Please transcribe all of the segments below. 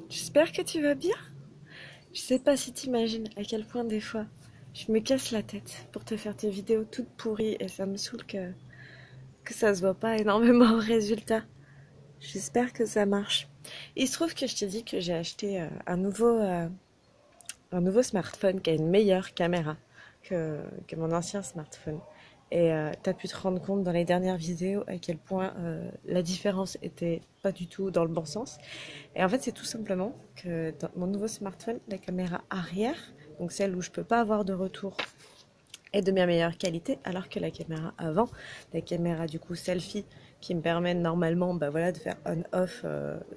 J'espère que tu vas bien. Je sais pas si t'imagines à quel point des fois je me casse la tête pour te faire tes vidéos toutes pourries et ça me saoule que ça se voit pas énormément au résultat. J'espère que ça marche. Il se trouve que je t'ai dit que j'ai acheté un nouveau smartphone qui a une meilleure caméra que mon ancien smartphone. Et t'as pu te rendre compte dans les dernières vidéos à quel point la différence était pas du tout dans le bon sens. Et en fait, c'est tout simplement que dans mon nouveau smartphone, la caméra arrière, donc celle où je peux pas avoir de retour, est de bien meilleure qualité, alors que la caméra avant, la caméra du coup selfie, qui me permet normalement voilà, de faire on-off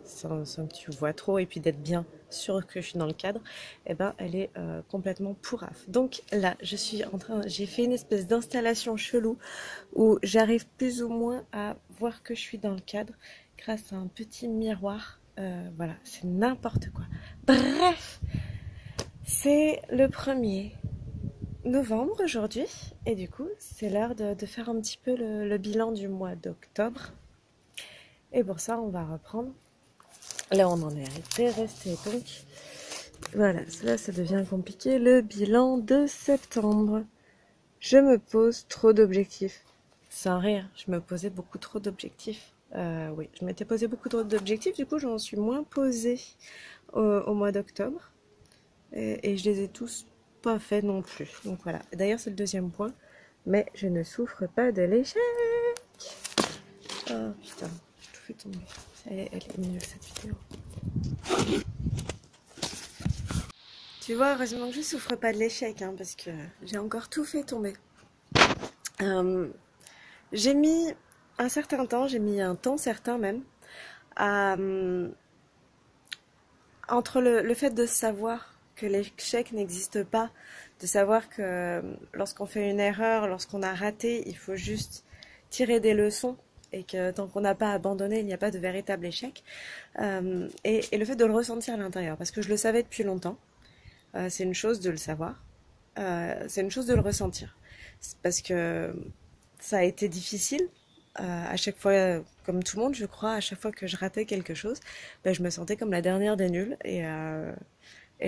sans que tu vois trop et puis d'être bien sûr que je suis dans le cadre, et elle est complètement pourrave. Donc là, j'ai fait une espèce d'installation chelou où j'arrive plus ou moins à voir que je suis dans le cadre grâce à un petit miroir. Voilà, c'est n'importe quoi. Bref, c'est le 1er novembre aujourd'hui et du coup c'est l'heure de faire un petit peu le bilan du mois d'octobre et pour ça on va reprendre là on en est resté donc voilà, là ça devient compliqué, le bilan de septembre. Je me pose trop d'objectifs, sans rire, je me posais beaucoup trop d'objectifs. Oui, je m'étais posé beaucoup trop d'objectifs, du coup j'en suis moins posé au mois d'octobre et je les ai tous pas faits non plus. Donc voilà. D'ailleurs, c'est le deuxième point. Mais je ne souffre pas de l'échec. Oh putain, j'ai tout fait tomber. Elle est nulle cette vidéo. Tu vois, heureusement que je souffre pas de l'échec, hein, parce que j'ai encore tout fait tomber. Euh, j'ai mis un certain temps, j'ai mis un temps certain même, à, entre le fait de savoir que l'échec n'existe pas, de savoir que lorsqu'on fait une erreur, lorsqu'on a raté, il faut juste tirer des leçons et que tant qu'on n'a pas abandonné, il n'y a pas de véritable échec. Et le fait de le ressentir à l'intérieur, parce que je le savais depuis longtemps, c'est une chose de le savoir, c'est une chose de le ressentir. C'est parce que ça a été difficile. À chaque fois, comme tout le monde, je crois, à chaque fois que je ratais quelque chose, je me sentais comme la dernière des nuls et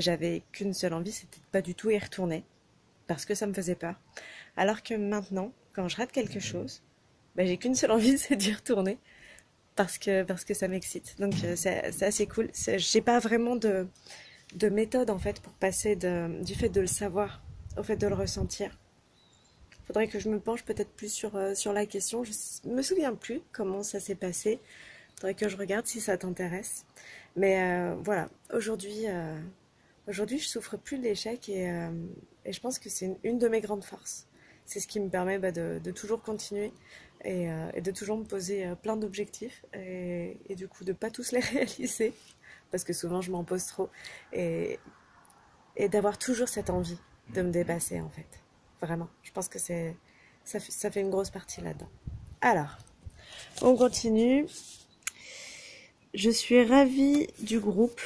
j'avais qu'une seule envie, c'était de pas du tout y retourner parce que ça me faisait peur. Alors que maintenant, quand je rate quelque chose, j'ai qu'une seule envie, c'est d'y retourner parce que ça m'excite. Donc c'est assez cool. J'ai pas vraiment de méthode en fait pour passer du fait de le savoir au fait de le ressentir. Faudrait que je me penche peut-être plus sur la question. Je me souviens plus comment ça s'est passé. Faudrait que je regarde si ça t'intéresse. Mais voilà, aujourd'hui je souffre plus de l'échec et je pense que c'est une de mes grandes forces. C'est ce qui me permet de toujours continuer et de toujours me poser plein d'objectifs et du coup de pas tous les réaliser parce que souvent je m'en pose trop et d'avoir toujours cette envie de me dépasser en fait. Vraiment, je pense que ça fait une grosse partie là-dedans. Alors, on continue. Je suis ravie du groupe.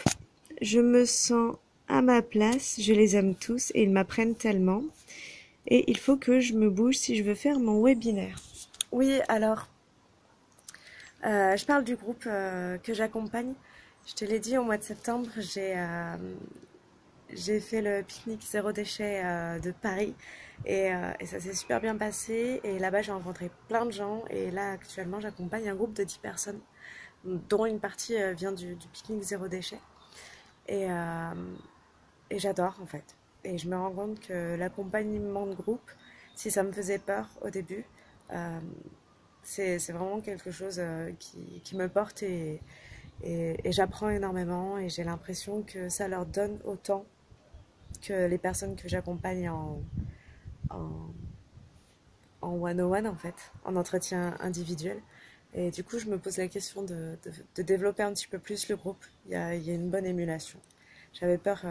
Je me sens à ma place. Je les aime tous et ils m'apprennent tellement. Et il faut que je me bouge si je veux faire mon webinaire. Oui, alors, je parle du groupe que j'accompagne. Je te l'ai dit, au mois de septembre, j'ai fait le pique-nique zéro déchet de Paris et ça s'est super bien passé. Et là-bas, j'ai rencontré plein de gens. Et là, actuellement, j'accompagne un groupe de 10 personnes, dont une partie vient du pique-nique zéro déchet. Et, euh, et j'adore en fait. Et je me rends compte que l'accompagnement de groupe, si ça me faisait peur au début, euh, c'est vraiment quelque chose qui me porte et j'apprends énormément et j'ai l'impression que ça leur donne autant que les personnes que j'accompagne en, en one-on-one en fait, en entretien individuel. Et du coup, je me pose la question de développer un petit peu plus le groupe. Il y a une bonne émulation. J'avais peur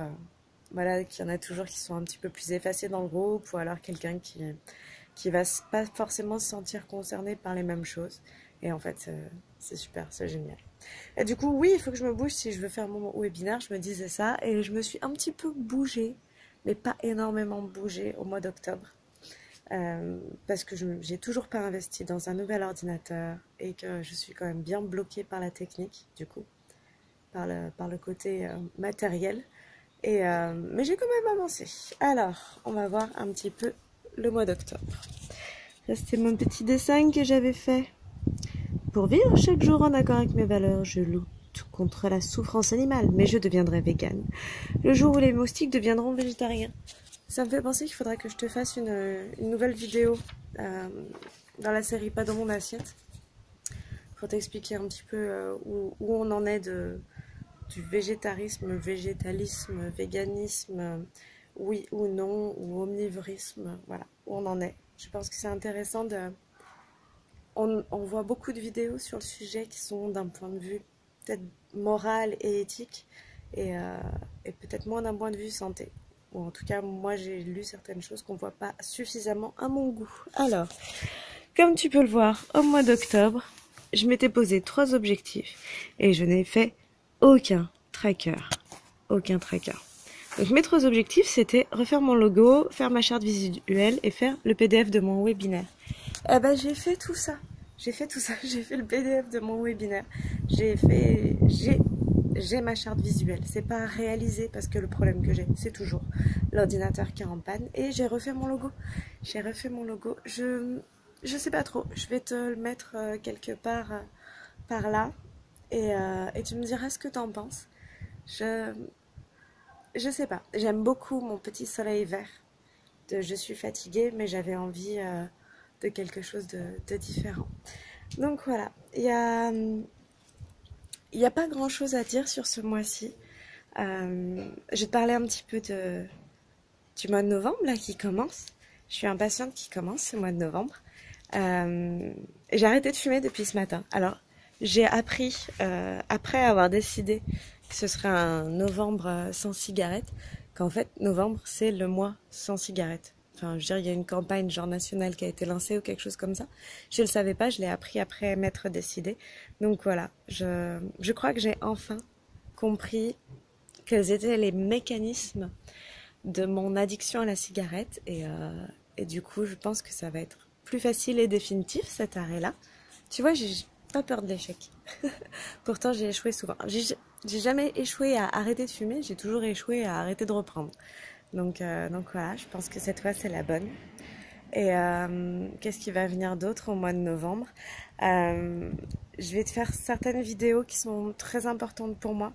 voilà, qu'il y en a toujours qui sont un petit peu plus effacés dans le groupe ou alors quelqu'un qui va pas forcément se sentir concerné par les mêmes choses. Et en fait, c'est super, c'est génial. Et du coup, oui, il faut que je me bouge si je veux faire mon webinaire. Je me disais ça et je me suis un petit peu bougée, mais pas énormément bougée au mois d'octobre. Parce que j'ai toujours pas investi dans un nouvel ordinateur et que je suis quand même bien bloquée par la technique du coup. par le côté matériel. Mais j'ai quand même avancé. Alors, on va voir un petit peu le mois d'octobre. Ça, c'était mon petit dessin que j'avais fait. Pour vivre chaque jour en accord avec mes valeurs, je lutte contre la souffrance animale, mais je deviendrai végane. Le jour où les moustiques deviendront végétariens. Ça me fait penser qu'il faudra que je te fasse une nouvelle vidéo dans la série Pas dans mon assiette pour t'expliquer un petit peu où on en est du végétarisme, végétalisme, véganisme, oui ou non, ou omnivorisme, voilà, où on en est. Je pense que c'est intéressant de... On voit beaucoup de vidéos sur le sujet qui sont d'un point de vue peut-être moral et éthique, et peut-être moins d'un point de vue santé. Ou en tout cas, moi j'ai lu certaines choses qu'on ne voit pas suffisamment à mon goût. Alors, comme tu peux le voir, au mois d'octobre, je m'étais posé 3 objectifs et je n'ai fait aucun tracker. Aucun tracker. Donc mes 3 objectifs, c'était refaire mon logo, faire ma charte visuelle et faire le PDF de mon webinaire. Eh ben j'ai fait tout ça. J'ai fait tout ça. J'ai fait le PDF de mon webinaire. J'ai ma charte visuelle. C'est pas réalisé parce que le problème que j'ai, c'est toujours l'ordinateur qui est en panne. Et j'ai refait mon logo. J'ai refait mon logo. Je sais pas trop. Je vais te le mettre quelque part par là. Et tu me diras ce que t'en penses. Je sais pas. J'aime beaucoup mon petit soleil vert. Je suis fatiguée, mais j'avais envie de quelque chose de différent. Donc voilà. Il y a pas grand chose à dire sur ce mois-ci. Je vais te parler un petit peu du mois de novembre là qui commence. Je suis impatiente qu'il commence ce mois de novembre. J'ai arrêté de fumer depuis ce matin. Alors, j'ai appris, après avoir décidé que ce serait un novembre sans cigarette, qu'en fait, novembre, c'est le mois sans cigarette. Enfin, je veux dire, il y a une campagne genre nationale qui a été lancée ou quelque chose comme ça. Je ne le savais pas, je l'ai appris après m'être décidé. Donc voilà, je crois que j'ai enfin compris quels étaient les mécanismes de mon addiction à la cigarette. Et du coup, je pense que ça va être plus facile et définitif cet arrêt-là. Tu vois, j'ai pas peur de l'échec. Pourtant, j'ai échoué souvent. J'ai jamais échoué à arrêter de fumer, j'ai toujours échoué à arrêter de reprendre. Donc voilà, je pense que cette fois, c'est la bonne. Et qu'est-ce qui va venir d'autre au mois de novembre? Je vais te faire certaines vidéos qui sont très importantes pour moi.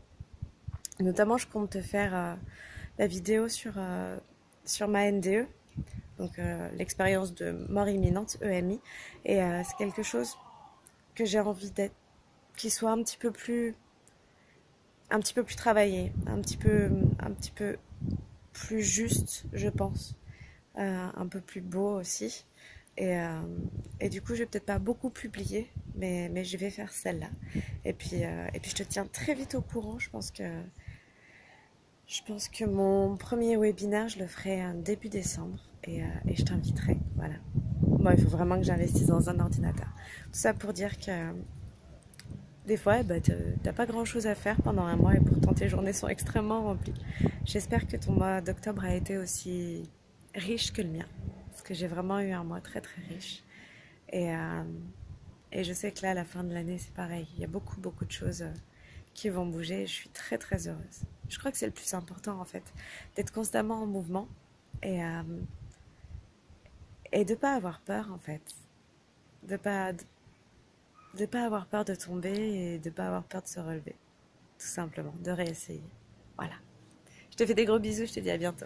Notamment, je compte te faire la vidéo sur ma NDE, donc l'expérience de mort imminente, EMI. Et c'est quelque chose que j'ai envie d'être, qui soit un petit peu plus travaillé, un petit peu plus juste, je pense, un peu plus beau aussi. Et du coup, je vais peut-être pas beaucoup publier, mais je vais faire celle-là. Et puis je te tiens très vite au courant. Je pense que mon premier webinaire, je le ferai début décembre et je t'inviterai. Voilà. Bon, il faut vraiment que j'investisse dans un ordinateur. Tout ça pour dire que des fois, bah, t'as pas grand chose à faire pendant un mois et pourtant tes journées sont extrêmement remplies. J'espère que ton mois d'octobre a été aussi riche que le mien. Parce que j'ai vraiment eu un mois très très riche. Et je sais que là, à la fin de l'année, c'est pareil. Il y a beaucoup beaucoup de choses qui vont bouger et je suis très très heureuse. Je crois que c'est le plus important en fait. D'être constamment en mouvement et de pas avoir peur en fait. De pas avoir peur de tomber et de pas avoir peur de se relever. Tout simplement, de réessayer. Voilà. Je te fais des gros bisous, je te dis à bientôt.